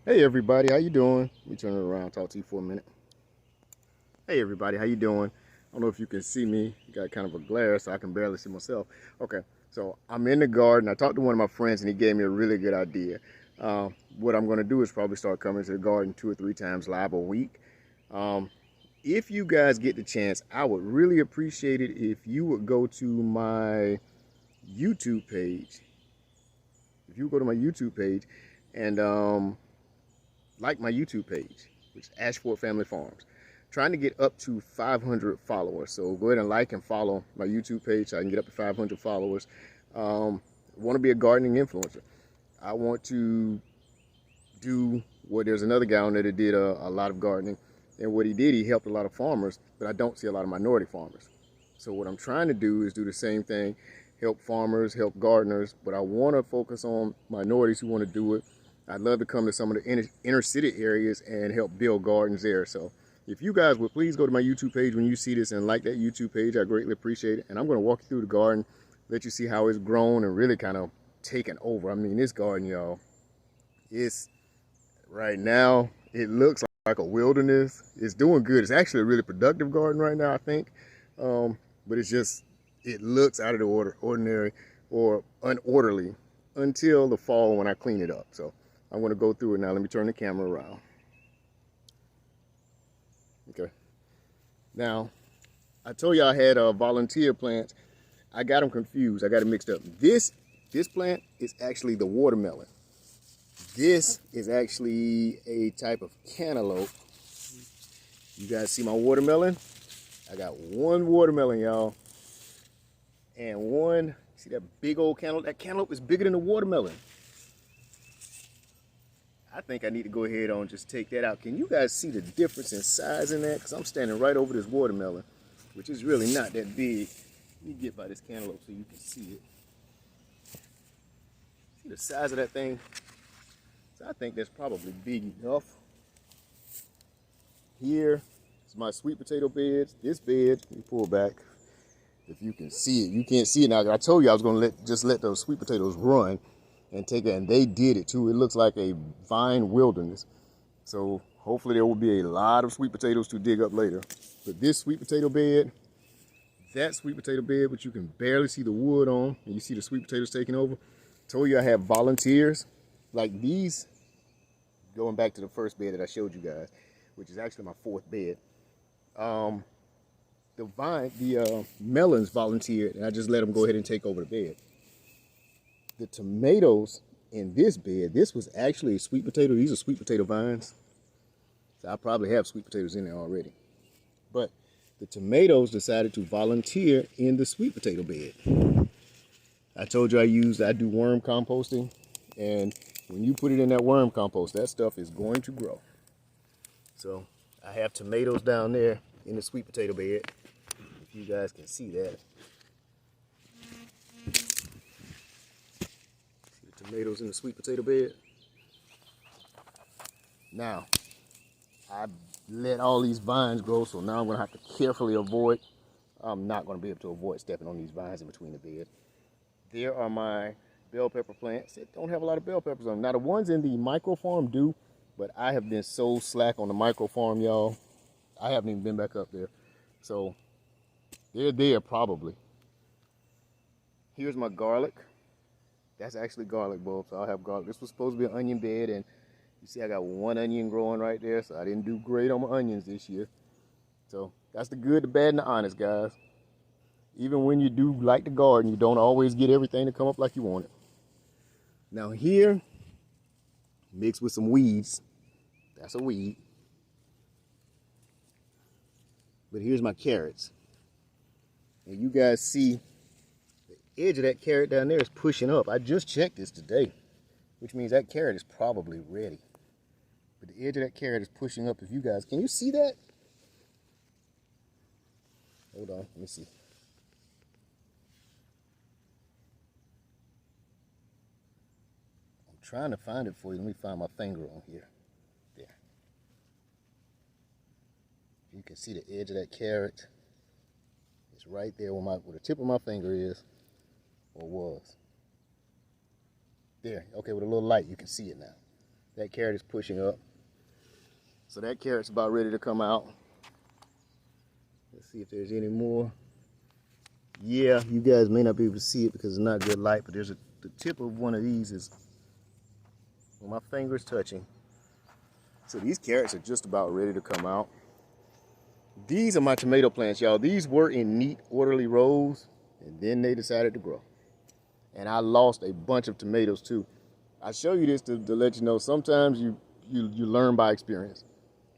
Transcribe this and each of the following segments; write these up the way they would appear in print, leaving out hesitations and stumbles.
Hey everybody, how you doing? Let me turn it around, talk to you for a minute. Hey everybody, how you doing? I don't know if you can see me. You got kind of a glare, so I can barely see myself. Okay, so I'm in the garden. I talked to one of my friends, and he gave me a really good idea. What I'm going to do is probably start coming to the garden 2 or 3 times live a week. Um, if you guys get the chance, I would really appreciate it if you would go to my YouTube page. If you go to my YouTube page and like my YouTube page, which is Ashford Family Farms. Trying to get up to 500 followers. So go ahead and like and follow my YouTube page so I can get up to 500 followers. Want to be a gardening influencer. I want to do what there's another guy on there that did a lot of gardening. And what he did, he helped a lot of farmers, but I don't see a lot of minority farmers. So what I'm trying to do is do the same thing, help farmers, help gardeners, but I want to focus on minorities who want to do it. I'd love to come to some of the inner city areas and help build gardens there. So if you guys would please go to my YouTube page when you see this and like that YouTube page, I greatly appreciate it. And I'm going to walk you through the garden, let you see how it's grown and really kind of taken over. I mean, this garden, y'all, it's right now, it looks like a wilderness. It's doing good. It's actually a really productive garden right now, I think. But it's just, it looks out of the ordinary or unorderly until the fall when I clean it up. So I'm going to go through it now. Let me turn the camera around. Okay. Now, I told you I had volunteer plants. I got them confused. I got it mixed up. This plant is actually the watermelon. This is actually a type of cantaloupe. You guys see my watermelon? I got one watermelon, y'all. And one, see that big old cantaloupe? That cantaloupe is bigger than the watermelon. I think I need to go ahead and just take that out. Can you guys see the difference in size in that? Because I'm standing right over this watermelon, which is really not that big. Let me get by this cantaloupe so you can see it. See the size of that thing? So I think that's probably big enough. Here is my sweet potato beds. This bed, let me pull back. If you can see it, you can't see it now. I told you I was going to just let those sweet potatoes run and take it, and they did it too. It looks like a vine wilderness. So hopefully there will be a lot of sweet potatoes to dig up later. But this sweet potato bed, that sweet potato bed, which you can barely see the wood on, and you see the sweet potatoes taking over. Told you I have volunteers like these. Going back to the first bed that I showed you guys, which is actually my fourth bed. The melons volunteered, and I just let them go ahead and take over the bed. The tomatoes in this bed, this was actually a sweet potato. These are sweet potato vines. So I probably have sweet potatoes in there already. But the tomatoes decided to volunteer in the sweet potato bed. I told you I do worm composting, and when you put it in that worm compost, that stuff is going to grow. So I have tomatoes down there in the sweet potato bed. If you guys can see that. See the tomatoes in the sweet potato bed? Now, I let all these vines grow, so now I'm going to have to carefully avoid. I'm not going to be able to avoid stepping on these vines in between the bed. There are my bell pepper plants that don't have a lot of bell peppers on them. Now, the ones in the micro farm do, but I have been so slack on the micro farm, y'all. I haven't even been back up there. So they're there probably. Here's my garlic. That's actually garlic bulbs. So I'll have garlic. This was supposed to be an onion bed, and you see I got one onion growing right there, so I didn't do great on my onions this year. So that's the good, the bad, and the honest, guys. Even when you do like the garden, you don't always get everything to come up like you want it. Now here, mixed with some weeds. That's a weed. But here's my carrots. And you guys see the edge of that carrot down there is pushing up. I just checked this today, which means that carrot is probably ready. But the edge of that carrot is pushing up. If you guys, can you see that? Hold on, let me see. I'm trying to find it for you. Let me find my finger on here. There. You can see the edge of that carrot. It's right there where the tip of my finger is, or was. There, okay, with a little light, you can see it now. That carrot is pushing up. So that carrot's about ready to come out. Let's see if there's any more. Yeah, you guys may not be able to see it because it's not good light, but there's the tip of one of these is where my finger is touching. So these carrots are just about ready to come out. These are my tomato plants, y'all. These were in neat, orderly rows, and then they decided to grow. And I lost a bunch of tomatoes too. I show you this to let you know sometimes you learn by experience.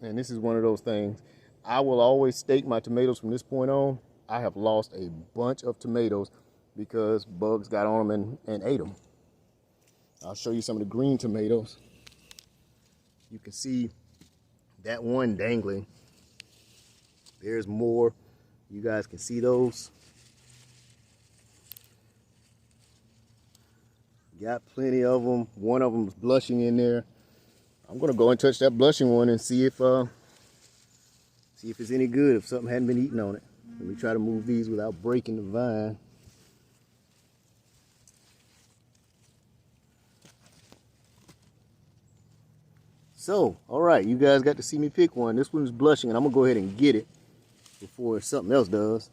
And this is one of those things. I will always stake my tomatoes from this point on. I have lost a bunch of tomatoes because bugs got on them and ate them. I'll show you some of the green tomatoes. You can see that one dangling. There's more. You guys can see those. Got plenty of them. One of them is blushing in there. I'm gonna go and touch that blushing one and see if it's any good, if something hadn't been eaten on it. Let me try to move these without breaking the vine. So, all right, you guys got to see me pick one. This one's blushing, and I'm gonna go ahead and get it before something else does.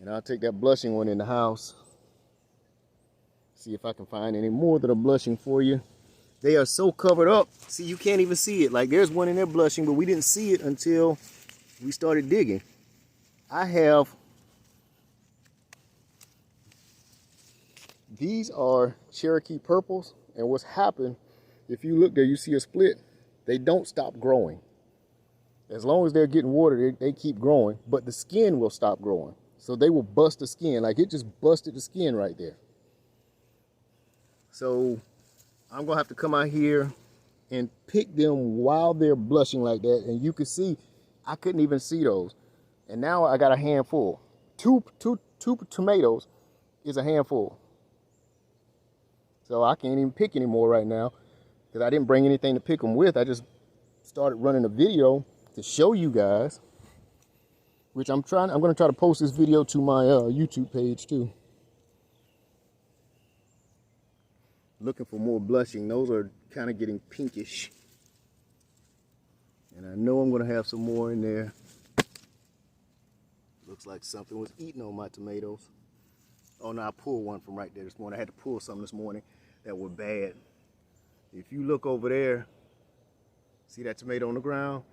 And I'll take that blushing one in the house. See if I can find any more that are blushing for you. They are so covered up. See, you can't even see it. Like there's one in there blushing, but we didn't see it until we started digging. These are Cherokee purples, and what's happened, if you look there, you see a split. They don't stop growing. As long as they're getting water, they keep growing, but the skin will stop growing. So they will bust the skin, like it just busted the skin right there. So I'm gonna have to come out here and pick them while they're blushing like that. And you can see, I couldn't even see those. And now I got a handful. Two tomatoes is a handful. So I can't even pick anymore right now because I didn't bring anything to pick them with. I just started running a video to show you guys, which I'm gonna try to post this video to my YouTube page too. Looking for more blushing. Those are kind of getting pinkish. And I know I'm going to have some more in there. Looks like something was eating on my tomatoes. Oh no, I pulled one from right there this morning. I had to pull some this morning that were bad. If you look over there, see that tomato on the ground?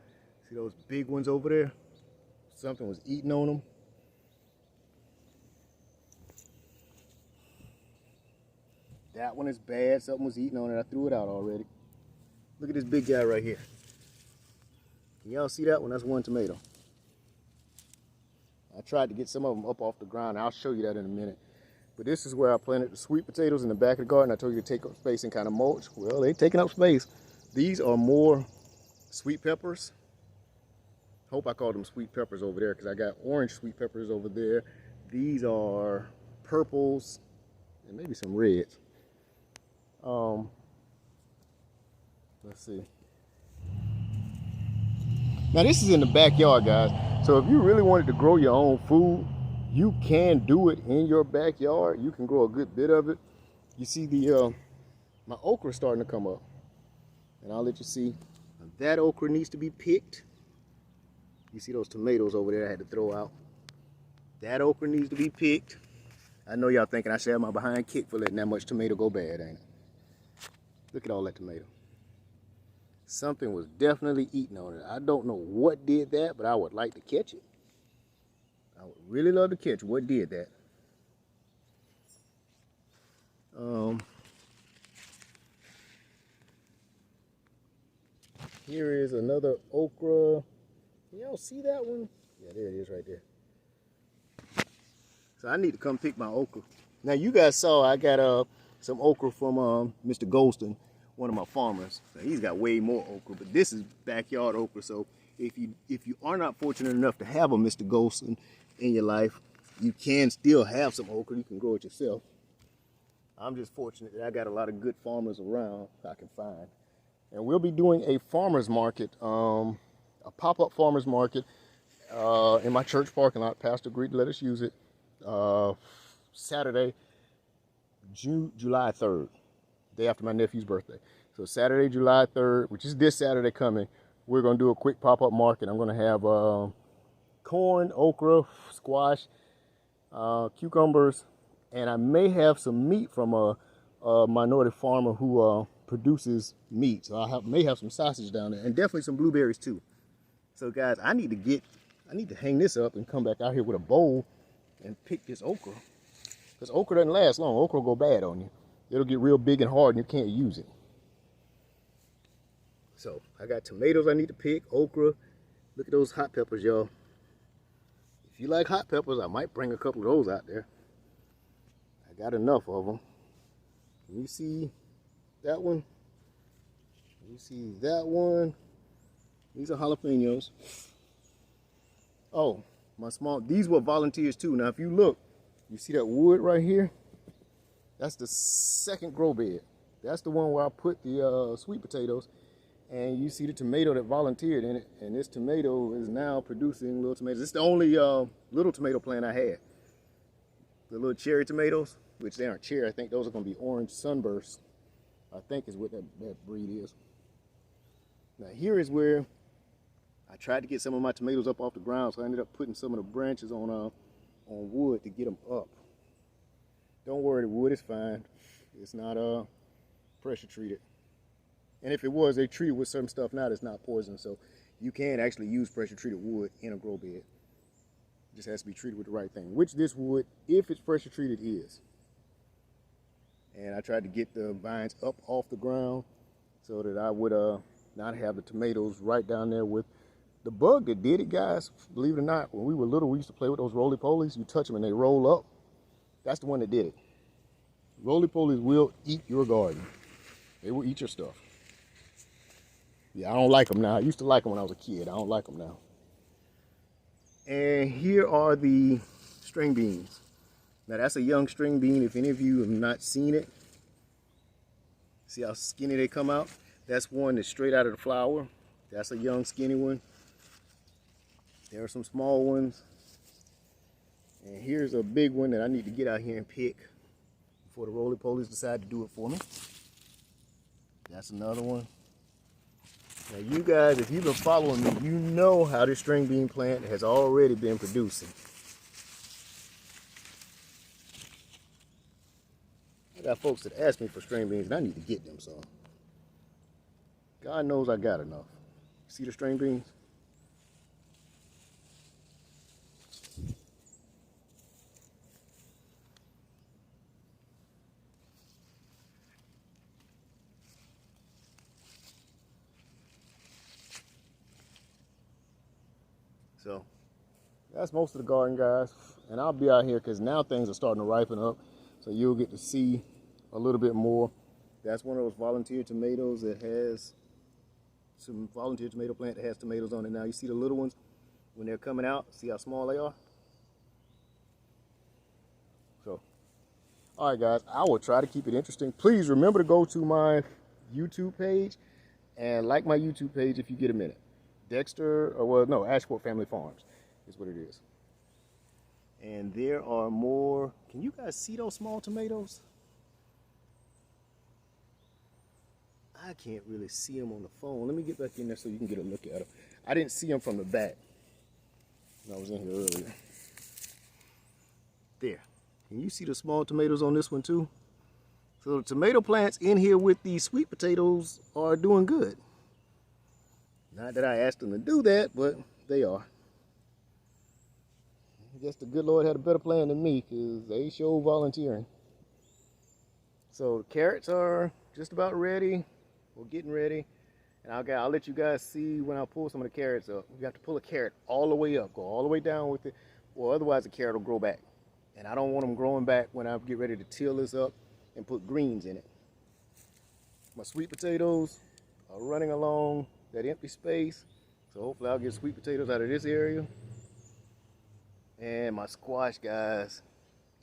See those big ones over there? Something was eating on them. That one is bad. Something was eating on it. I threw it out already. Look at this big guy right here. Can y'all see that one? That's one tomato. I tried to get some of them up off the ground. I'll show you that in a minute. But this is where I planted the sweet potatoes in the back of the garden. I told you to take up space and kind of mulch. Well, they're taking up space. These are more sweet peppers. Hope I called them sweet peppers over there because I got orange sweet peppers over there. These are purples and maybe some reds. Let's see. Now this is in the backyard, guys. So if you really wanted to grow your own food, you can do it in your backyard. You can grow a good bit of it. You see the my okra starting to come up, and I'll let you see. That okra needs to be picked. You see those tomatoes over there I had to throw out. That okra needs to be picked. I know y'all thinking I should have my behind kicked for letting that much tomato go bad, ain't it? Look at all that tomato. Something was definitely eating on it. I don't know what did that, but I would like to catch it. I would really love to catch what did that. Here is another okra. Can y'all see that one? Yeah, there it is right there. So I need to come pick my okra. Now you guys saw I got some okra from Mr. Golston, one of my farmers. So he's got way more okra, but this is backyard okra. So if you are not fortunate enough to have a Mr. Golston in your life, you can still have some okra. You can grow it yourself. I'm just fortunate that I got a lot of good farmers around I can find. And we'll be doing a farmer's market, a pop-up farmer's market in my church parking lot. Pastor agreed to let us use it. Saturday, July 3rd, day after my nephew's birthday. So Saturday, July 3rd, which is this Saturday coming, we're going to do a quick pop-up market. I'm going to have corn, okra, squash, cucumbers, and I may have some meat from a minority farmer who produces meat. So I may have some sausage down there, and definitely some blueberries too. So guys, I need to hang this up and come back out here with a bowl and pick this okra. Because okra doesn't last long. Okra will go bad on you. It'll get real big and hard and you can't use it. So I got tomatoes I need to pick, okra. Look at those hot peppers, y'all. If you like hot peppers, I might bring a couple of those out there. I got enough of them. You see that one? You see that one? These are jalapenos. Oh, these were volunteers too. Now if you look, you see that wood right here? That's the second grow bed. That's the one where I put the sweet potatoes. And you see the tomato that volunteered in it. And this tomato is now producing little tomatoes. This is the only little tomato plant I had. The little cherry tomatoes, which they aren't cherry. I think those are going to be orange sunbursts. I think is what that breed is. Now here is where I tried to get some of my tomatoes up off the ground. So I ended up putting some of the branches on wood to get them up. Don't worry, the wood is fine. It's not pressure treated. And if it was, they treat it with some stuff now that's not poison. So you can actually use pressure treated wood in a grow bed. It just has to be treated with the right thing, which this wood, if it's pressure treated, is. And I tried to get the vines up off the ground so that I would not have the tomatoes right down there with the bug that did it, guys. Believe it or not, when we were little, we used to play with those roly-polies. You touch them and they roll up. That's the one that did it. Roly-polies will eat your garden. They will eat your stuff. Yeah, I don't like them now. I used to like them when I was a kid. I don't like them now. And here are the string beans. Now that's a young string bean. If any of you have not seen it, see how skinny they come out? That's one that's straight out of the flower. That's a young skinny one. There are some small ones. And here's a big one that I need to get out here and pick before the roly-polies decide to do it for me. That's another one. Now you guys, if you've been following me, you know how this string bean plant has already been producing. I got folks that ask me for string beans and I need to get them some. God knows I got enough. See the string beans? So that's most of the garden, guys. And I'll be out here because now things are starting to ripen up. So you'll get to see a little bit more. That's one of those volunteer tomatoes that has some volunteer tomato plant that has tomatoes on it. Now you see the little ones when they're coming out. See how small they are? So, all right, guys, I will try to keep it interesting. Please remember to go to my YouTube page and like my YouTube page if you get a minute. Ashford Family Farms is what it is. And there are more. Can you guys see those small tomatoes? I can't really see them on the phone. Let me get back in there so you can get a look at them. I didn't see them from the back when I was in here earlier. There. Can you see the small tomatoes on this one too? So the tomato plants in here with these sweet potatoes are doing good. Not that I asked them to do that, but they are. I guess the good Lord had a better plan than me because they show volunteering. So the carrots are just about ready. We're getting ready. And I'll let you guys see when I pull some of the carrots up. You have to pull a carrot all the way up, go all the way down with it, or otherwise the carrot will grow back. And I don't want them growing back when I get ready to till this up and put greens in it. My sweet potatoes are running along that empty space. So hopefully I'll get sweet potatoes out of this area. And my squash, guys,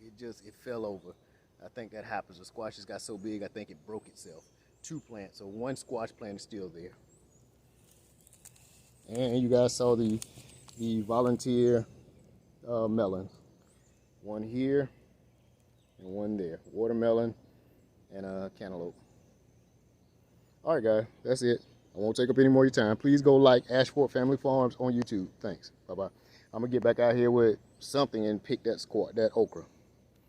it fell over. I think that happens. The squash just got so big, I think it broke itself. 2 plants, so 1 squash plant is still there. And you guys saw the volunteer melons. 1 here and 1 there. Watermelon and a cantaloupe. All right, guys, that's it. I won't take up any more of your time. Please go like Ashford Family Farms on YouTube. Thanks. Bye-bye. I'm going to get back out here with something and pick that okra.